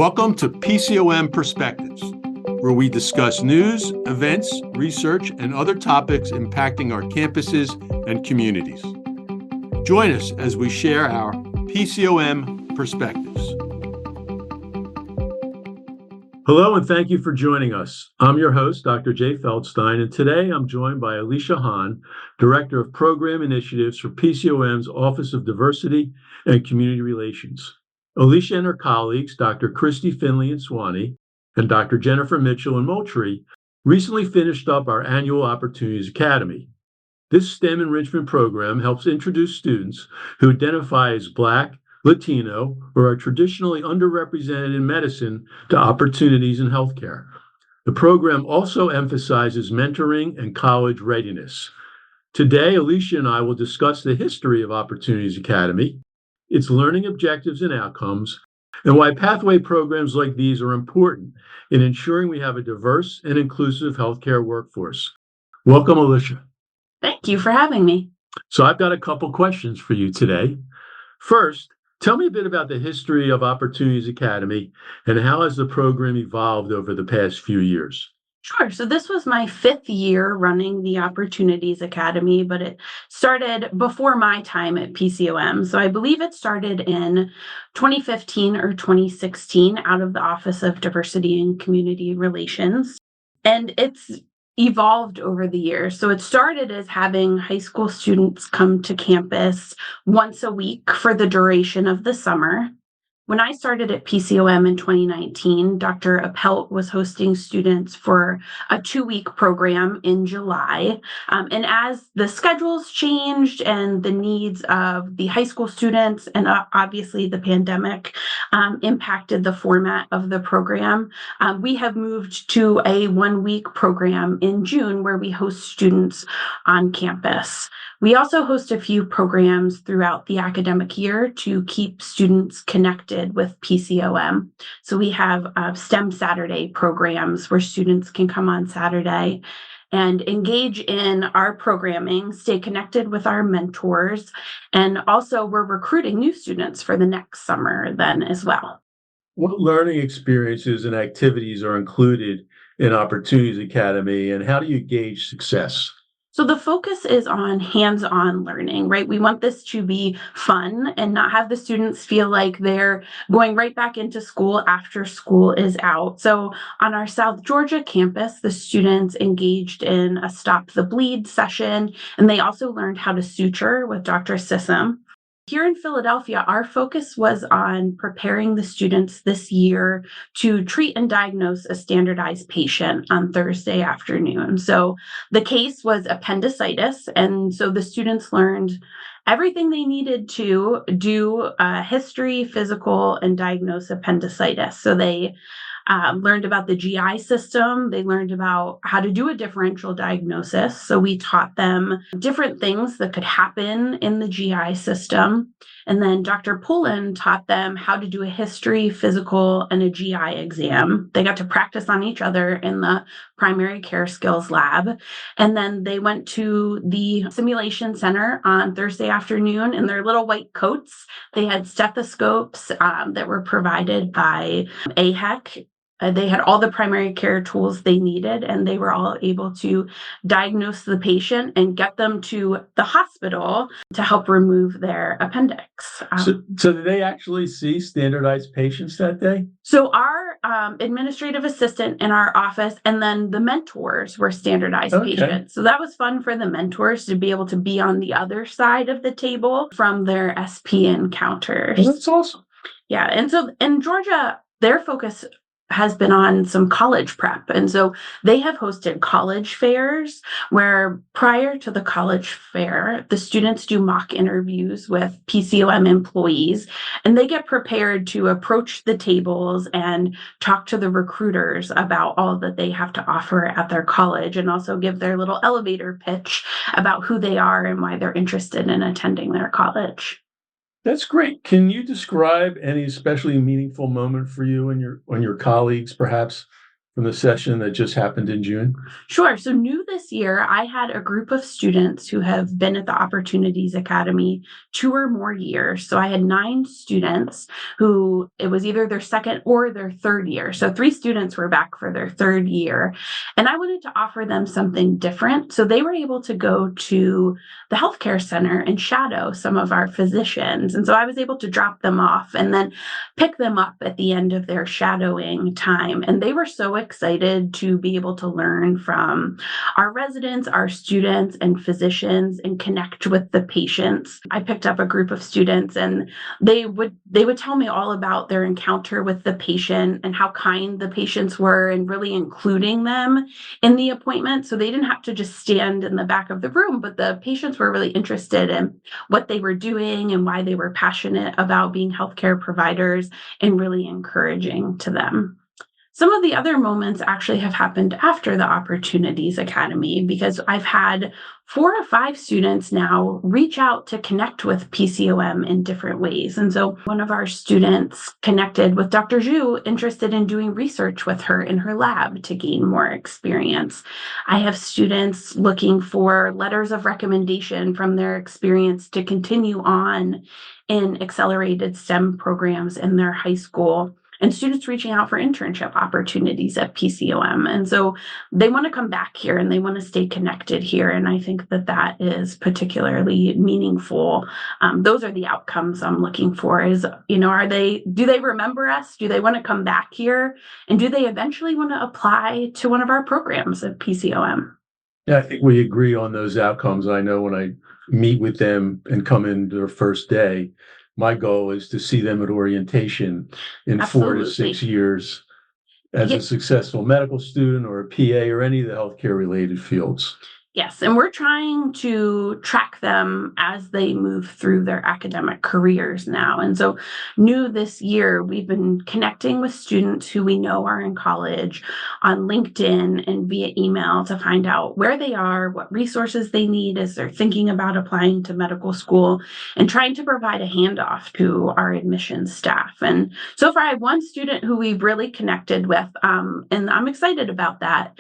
Welcome to PCOM Perspectives, where we discuss news, events, research, and other topics impacting our campuses and communities. Join us as we share our PCOM perspectives. Hello, and thank you for joining us. I'm your host, Dr. Jay Feldstein, and today I'm joined by Alicia Hahn, Director of Program Initiatives for PCOM's Office of Diversity and Community Relations. Alicia and her colleagues, Dr. Christy Finley and Swanee, and Dr. Jennifer Mitchell and Moultrie, recently finished up our annual Opportunities Academy. This STEM enrichment program helps introduce students who identify as Black, Latino, or are traditionally underrepresented in medicine to opportunities in healthcare. The program also emphasizes mentoring and college readiness. Today, Alicia and I will discuss the history of Opportunities Academy, its learning objectives and outcomes, and why pathway programs like these are important in ensuring we have a diverse and inclusive healthcare workforce. Welcome, Alicia. Thank you for having me. So I've got a couple questions for you today. First, tell me a bit about the history of Opportunities Academy and how has the program evolved over the past few years? Sure. So this was my 5th year running the Opportunities Academy, but it started before my time at PCOM. So I believe it started in 2015 or 2016 out of the Office of Diversity and Community Relations. And it's evolved over the years. So it started as having high school students come to campus once a week for the duration of the summer. When I started at PCOM in 2019, Dr. Appelt was hosting students for a 2-week program in July. And as the schedules changed and the needs of the high school students and obviously the pandemic impacted the format of the program, we have moved to a 1-week program in June where we host students on campus. We also host a few programs throughout the academic year to keep students connected with PCOM. So we have STEM Saturday programs where students can come on Saturday and engage in our programming, stay connected with our mentors, and also we're recruiting new students for the next summer then as well. What learning experiences and activities are included in Opportunities Academy, and how do you gauge success? So the focus is on hands-on learning, right? We want this to be fun and not have the students feel like they're going right back into school after school is out. So on our South Georgia campus, the students engaged in a Stop the Bleed session, and they also learned how to suture with Dr. Sissom. Here in Philadelphia, our focus was on preparing the students this year to treat and diagnose a standardized patient on Thursday afternoon. So the case was appendicitis, and so the students learned everything they needed to do a history, physical, and diagnose appendicitis. So they learned about the GI system. They learned about how to do a differential diagnosis. So we taught them different things that could happen in the GI system. And then Dr. Pullen taught them how to do a history, physical, and a GI exam. They got to practice on each other in the primary care skills lab. And then they went to the simulation center on Thursday afternoon in their little white coats. They had stethoscopes that were provided by AHEC. They had all the primary care tools they needed, and they were all able to diagnose the patient and get them to the hospital to help remove their appendix. So did they actually see standardized patients that day? So our administrative assistant in our office and then the mentors were standardized patients. So that was fun for the mentors to be able to be on the other side of the table from their SP encounters. Well, that's awesome. Yeah. And so in Georgia, their focus has been on some college prep. And so they have hosted college fairs where prior to the college fair, the students do mock interviews with PCOM employees, and they get prepared to approach the tables and talk to the recruiters about all that they have to offer at their college and also give their little elevator pitch about who they are and why they're interested in attending their college. That's great. Can you describe any especially meaningful moment for you and your colleagues, perhaps from the session that just happened in June? Sure. So, new this year, I had a group of students who have been at the Opportunities Academy 2 or more years. So, I had 9 students who it was either their second or their third year. So, 3 students were back for their third year. And I wanted to offer them something different. So, they were able to go to the healthcare center and shadow some of our physicians. And so, I was able to drop them off and then pick them up at the end of their shadowing time. And they were so excited to be able to learn from our residents, our students, and physicians and connect with the patients. I picked up a group of students and they would tell me all about their encounter with the patient and how kind the patients were and really including them in the appointment. So they didn't have to just stand in the back of the room, but the patients were really interested in what they were doing and why they were passionate about being healthcare providers and really encouraging to them. Some of the other moments actually have happened after the Opportunities Academy because I've had 4 or 5 students now reach out to connect with PCOM in different ways. And so one of our students connected with Dr. Zhu, interested in doing research with her in her lab to gain more experience. I have students looking for letters of recommendation from their experience to continue on in accelerated STEM programs in their high school, and students reaching out for internship opportunities at PCOM. And so they want to come back here and they want to stay connected here. And I think that that is particularly meaningful. Those are the outcomes I'm looking for is, do they remember us? Do they want to come back here? And do they eventually want to apply to one of our programs at PCOM? Yeah, I think we agree on those outcomes. I know when I meet with them and come in their first day, my goal is to see them at orientation in 4 to 6 years as a successful medical student or a PA or any of the healthcare related fields. Yes, and we're trying to track them as they move through their academic careers now. And so, new this year, we've been connecting with students who we know are in college on LinkedIn and via email to find out where they are, what resources they need as they're thinking about applying to medical school, and trying to provide a handoff to our admissions staff. And so far, I have one student who we've really connected with, and I'm excited about that.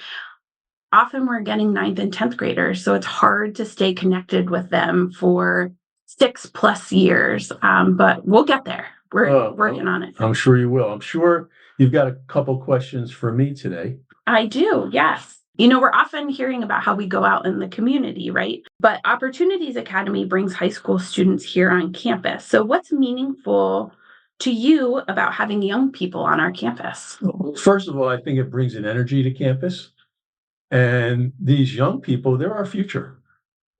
Often we're getting 9th and 10th graders, so it's hard to stay connected with them for 6+ years. But we'll get there. We're working on it. I'm sure you will. I'm sure you've got a couple questions for me today. I do, yes. We're often hearing about how we go out in the community, right? But Opportunities Academy brings high school students here on campus. So what's meaningful to you about having young people on our campus? First of all, I think it brings an energy to campus. And these young people, they're our future.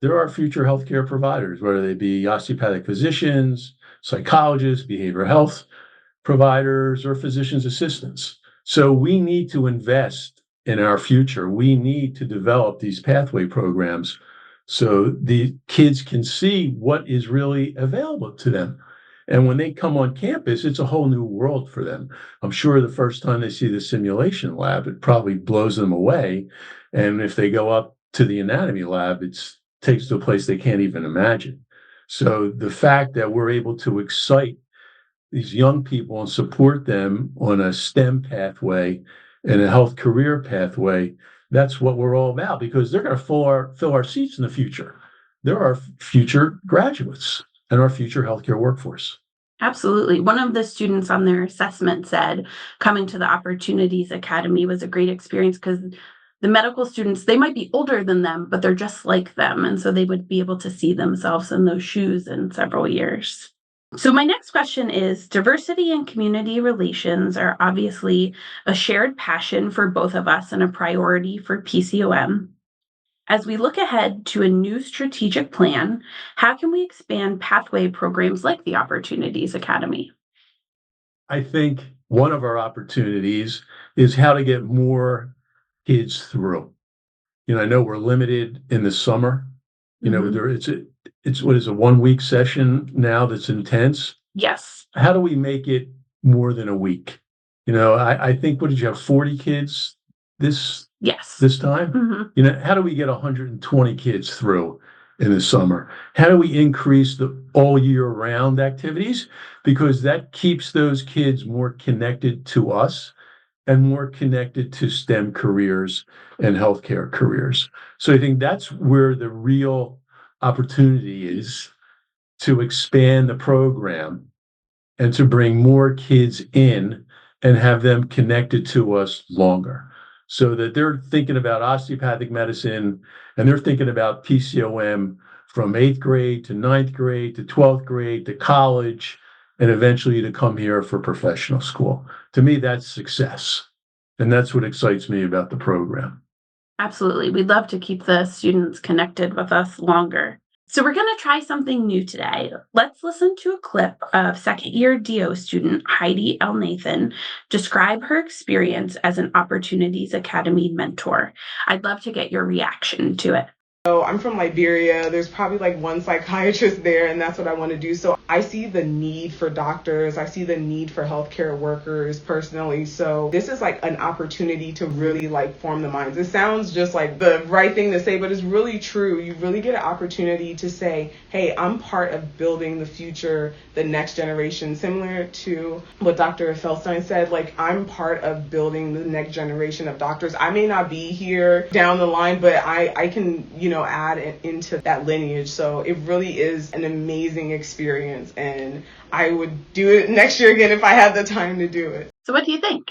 They're our future healthcare providers, whether they be osteopathic physicians, psychologists, behavioral health providers, or physician's assistants. So we need to invest in our future. We need to develop these pathway programs so the kids can see what is really available to them. And when they come on campus, it's a whole new world for them. I'm sure the first time they see the simulation lab, it probably blows them away. And if they go up to the anatomy lab, it takes to a place they can't even imagine. So the fact that we're able to excite these young people and support them on a STEM pathway and a health career pathway, that's what we're all about, because they're going to fill our seats in the future. They're our future graduates and our future healthcare workforce. Absolutely. One of the students on their assessment said coming to the Opportunities Academy was a great experience because the medical students, they might be older than them, but they're just like them. And so they would be able to see themselves in those shoes in several years. So my next question is, diversity and community relations are obviously a shared passion for both of us and a priority for PCOM. As we look ahead to a new strategic plan, how can we expand pathway programs like the Opportunities Academy? I think one of our opportunities is how to get more kids through. I know we're limited in the summer. It's what is a 1 week session now that's intense. Yes. How do we make it more than a week? I think, what did you have, 40 kids this time? Mm-hmm. How do we get 120 kids through in the summer? How do we increase the all year round activities? Because that keeps those kids more connected to us and more connected to STEM careers and healthcare careers. So I think that's where the real opportunity is, to expand the program and to bring more kids in and have them connected to us longer, so that they're thinking about osteopathic medicine and they're thinking about PCOM from 8th grade to 9th grade to 12th grade to college, and eventually to come here for professional school. To me, that's success. And that's what excites me about the program. Absolutely. We'd love to keep the students connected with us longer. So we're going to try something new today. Let's listen to a clip of second-year DO student Heidi L. Nathan describe her experience as an Opportunities Academy mentor. I'd love to get your reaction to it. So I'm from Liberia. There's probably like one psychiatrist there, and that's what I want to do. So I see the need for doctors. I see the need for healthcare workers personally. So this is like an opportunity to really like form the minds. It sounds just like the right thing to say, but it's really true. You really get an opportunity to say, hey, I'm part of building the future, the next generation, similar to what Dr. Feldstein said. Like, I'm part of building the next generation of doctors. I may not be here down the line, but I can, add it into that lineage. So it really is an amazing experience, and I would do it next year again if I had the time to do it. So what do you think?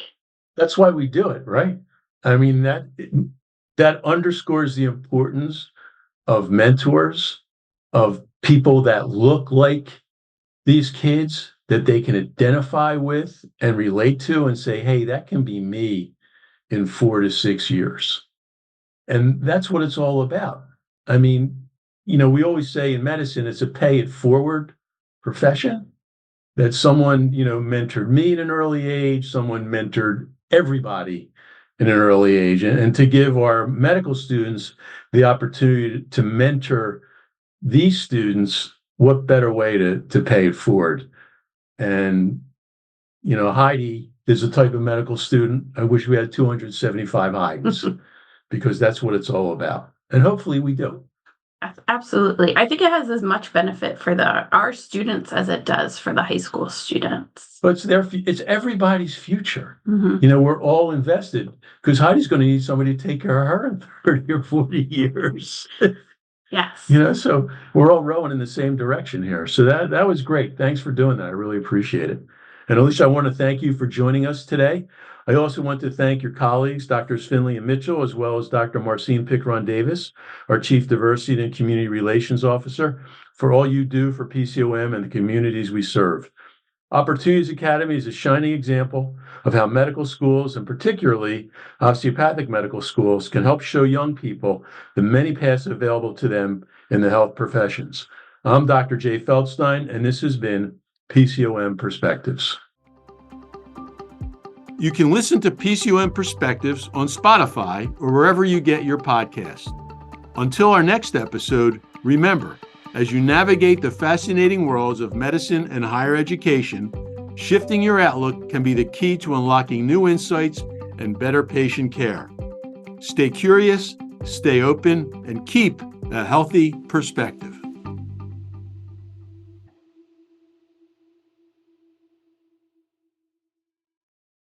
That's why we do it, right? I mean, that underscores the importance of mentors, of people that look like these kids that they can identify with and relate to and say, hey, that can be me in 4 to 6 years. And that's what it's all about. I mean, we always say in medicine, it's a pay it forward profession, that someone, mentored me at an early age, someone mentored everybody in an early age. And to give our medical students the opportunity to mentor these students, what better way to pay it forward? And, Heidi is a type of medical student. I wish we had 275 Heidis because that's what it's all about. And hopefully we do. Absolutely. I think it has as much benefit for our students as it does for the high school students. But it's everybody's future. Mm-hmm. We're all invested, because Heidi's going to need somebody to take care of her in 30 or 40 years. Yes. So we're all rowing in the same direction here. So that was great. Thanks for doing that. I really appreciate it. And Alicia, I want to thank you for joining us today. I also want to thank your colleagues, Drs. Finley and Mitchell, as well as Dr. Marcine Pickron-Davis, our Chief Diversity and Community Relations Officer, for all you do for PCOM and the communities we serve. Opportunities Academy is a shining example of how medical schools, and particularly osteopathic medical schools, can help show young people the many paths available to them in the health professions. I'm Dr. Jay Feldstein, and this has been PCOM Perspectives. You can listen to PCOM Perspectives on Spotify or wherever you get your podcasts. Until our next episode, remember, as you navigate the fascinating worlds of medicine and higher education, shifting your outlook can be the key to unlocking new insights and better patient care. Stay curious, stay open, and keep a healthy perspective.